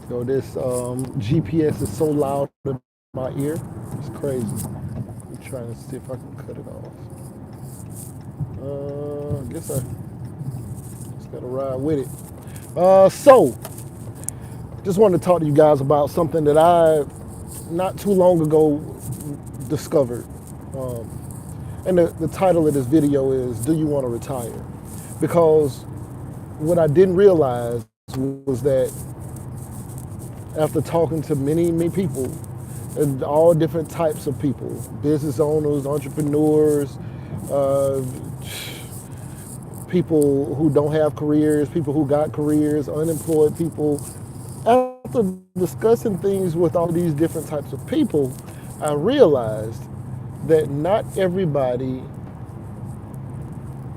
Yo, this GPS is so loud in my ear. It's crazy. I'm trying to see if I can cut it off. I guess I just gotta ride with it. So, just wanted to talk to you guys about something that I not too long ago discovered. Um, and the title of this video is "Do You Want to Retire?" Because what I didn't realize was that after talking to many people, and all different types of people, business owners, entrepreneurs, uh, people who don't have careers, people who got careers, unemployed people. After discussing things with all these different types of people, I realized that not everybody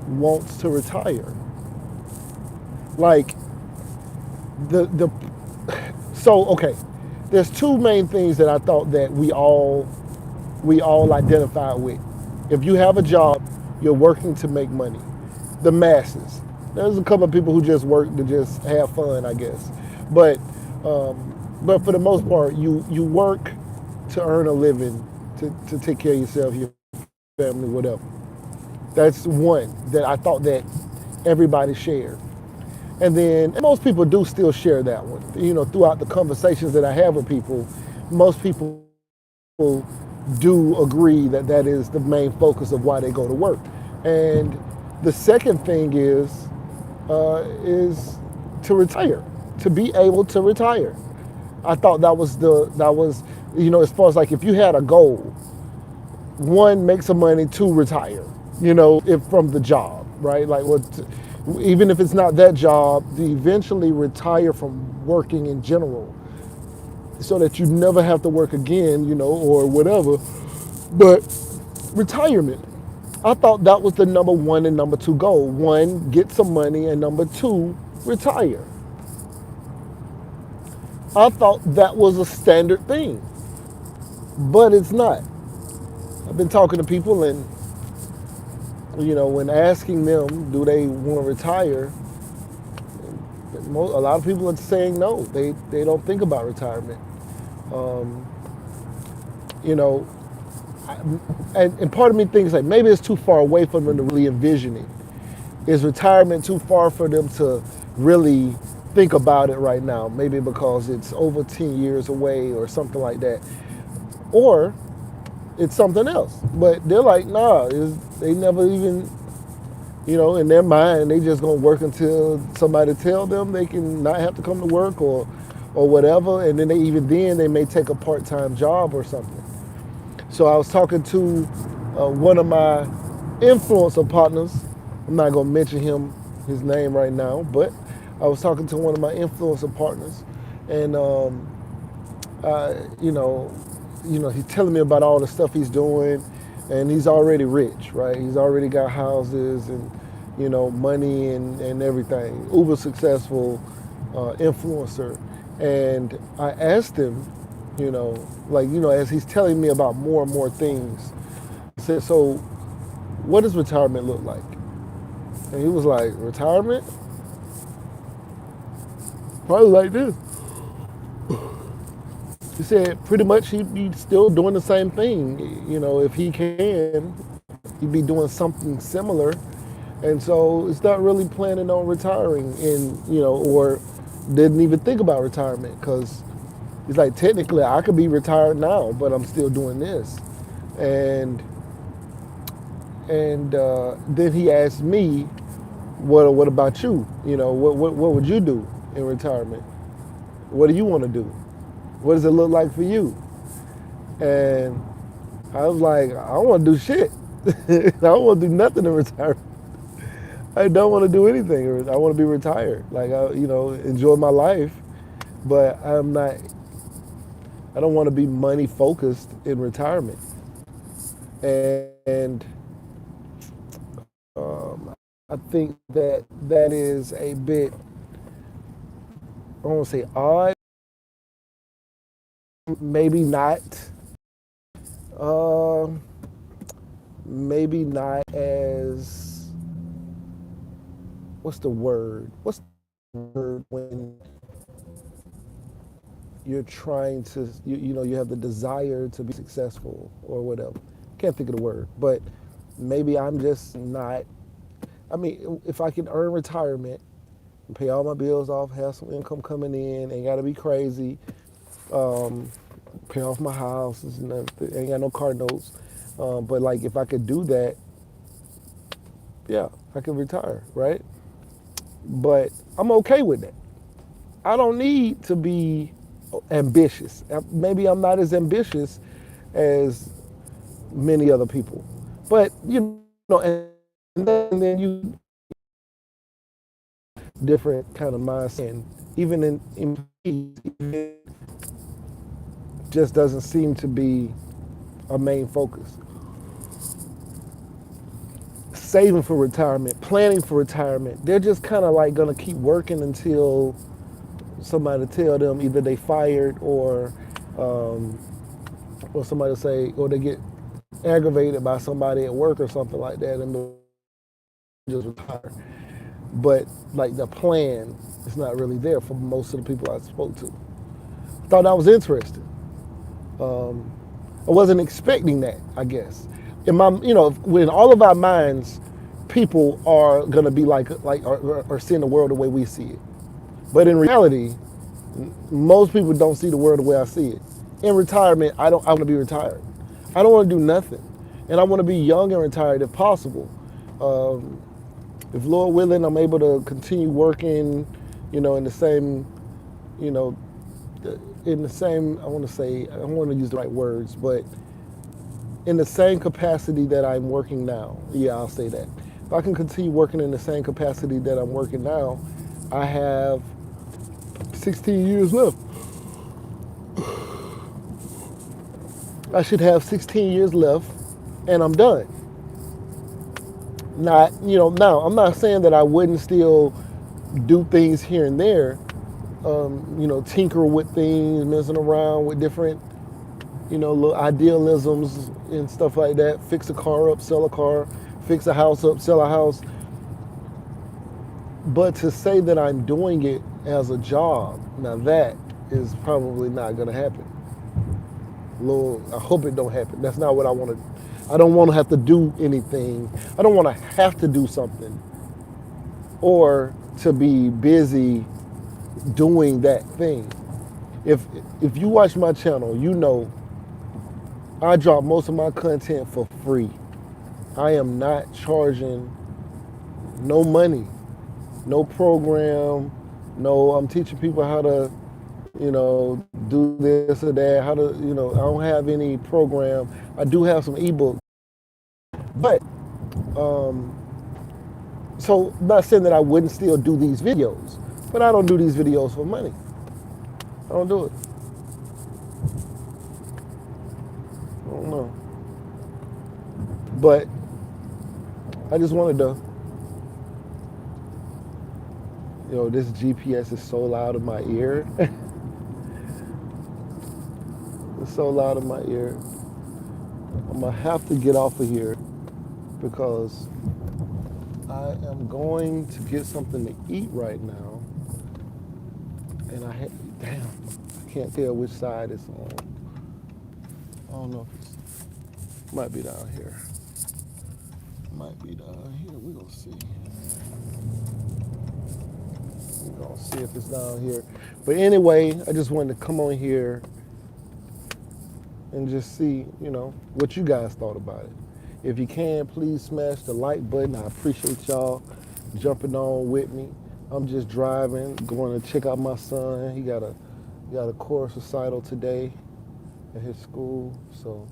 wants to retire. Like the so okay, there's two main things that I thought that we all identify with. If you have a job, you're working to make money. The masses. There's a couple of people who just work to just have fun, I guess. But but for the most part, you work to earn a living, to take care of yourself, your family, whatever. That's one that I thought that everybody shared. And most people do still share that one. Throughout the conversations that I have with people, most people do agree that that is the main focus of why they go to work. And the second thing is to retire, to be able to retire. I thought that was as far as like if you had a goal, one, make some money, two, retire. If from the job, right? Like what, even if it's not that job, to eventually retire from working in general, so that you never have to work again, or whatever. But retirement, I thought that was the number one and number two goal. One, get some money, and number two, retire. I thought that was a standard thing, but it's not. I've been talking to people, and when asking them, do they want to retire, a lot of people are saying no. They don't think about retirement. Um, you know, and part of me thinks like maybe it's too far away for them to really envision it. Is retirement too far for them to really think about it right now? Maybe because it's over 10 years away or something like that. Or it's something else. But they're like, nah, they never even, in their mind, they just gonna work until somebody tell them they can not have to come to work or whatever. And then they may take a part-time job or something. So I was talking to one of my influencer partners. I'm not gonna mention his name right now, but I was talking to one of my influencer partners, and you know, he's telling me about all the stuff he's doing, and he's already rich, right? He's already got houses and money and everything. Uber successful influencer, and I asked him, as he's telling me about more and more things, I said, so what does retirement look like? And he was like, retirement? Probably like this. He said pretty much he'd be still doing the same thing. If he can, he'd be doing something similar. And so it's not really planning on retiring or didn't even think about retirement because he's like, technically I could be retired now, but I'm still doing this. And then he asked me, what about you? What would you do in retirement? What do you want to do? What does it look like for you? And I was like, I don't want to do shit. I don't want to do nothing in retirement. I don't want to do anything. I want to be retired. Like, enjoy my life, but I don't want to be money focused in retirement. And I think that is a bit, I don't want to say odd, maybe not, uh, maybe not as, what's the word? What's the word when you're trying to, you have the desire to be successful or whatever. Can't think of the word, but maybe I'm just not. I mean, if I can earn retirement, pay all my bills off, have some income coming in, ain't got to be crazy, um, pay off my house, and everything, ain't got no car notes. But like, if I could do that, yeah, I could retire, right? But I'm okay with that. I don't need to be ambitious. Maybe I'm not as ambitious as many other people. But and then you different kind of mindset. Even in just doesn't seem to be a main focus. Saving for retirement, planning for retirement, they're just kind of like gonna keep working until somebody tell them either they fired um, or somebody say, or they get aggravated by somebody at work or something like that, and they'll just retire. But like the plan is not really there for most of the people I spoke to. Thought that was interesting. Um, I wasn't expecting that, I guess. In my, when all of our minds, people are gonna be like are seeing the world the way we see it. But in reality, most people don't see the world the way I see it. In retirement, I want to be retired. I don't want to do nothing, and I want to be young and retired if possible. Um, if Lord willing, I'm able to continue working, in the same, you know, in the same. I want to say I don't want to use the right words, but in the same capacity that I'm working now. Yeah, I'll say that. If I can continue working in the same capacity that I'm working now, I have 16 years left. I should have 16 years left, and I'm done. Not, now I'm not saying that I wouldn't still do things here and there, tinker with things, messing around with different, little idealisms and stuff like that. Fix a car up, sell a car, fix a house up, sell a house. But to say that I'm doing it as a job, now that is probably not going to happen. Lord, I hope it don't happen. That's not what I want to. I don't want to have to do anything. I don't want to have to do something or to be busy doing that thing. If if you watch my channel, you know I drop most of my content for free. I am not charging no money, no program, no. I'm teaching people how to, do this or that. How to, I don't have any program. I do have some ebooks, but um, so I'm not saying that I wouldn't still do these videos, but I don't do these videos for money. I don't do it. I don't know. But I just wanted to, this GPS is so loud in my ear. It's so loud in my ear. I'm gonna have to get off of here because I am going to get something to eat right now, and damn, I can't tell which side it's on. I don't know if might be down here. Might be down here. We're gonna see. We're gonna see if it's down here. But anyway, I just wanted to come on here and just see, what you guys thought about it. If you can, please smash the like button. I appreciate y'all jumping on with me. I'm just driving, going to check out my son. He got a chorus recital today at his school, so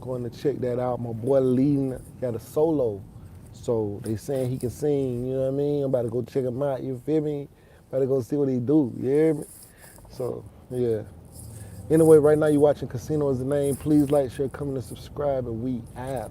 going to check that out. My boy leading got a solo, so they saying he can sing. You know what I mean? I'm about to go check him out. You feel me? About to go see what he do. You hear me? So yeah. Anyway, right now you're watching Casino is the Name. Please like, share, comment, and subscribe, and we out.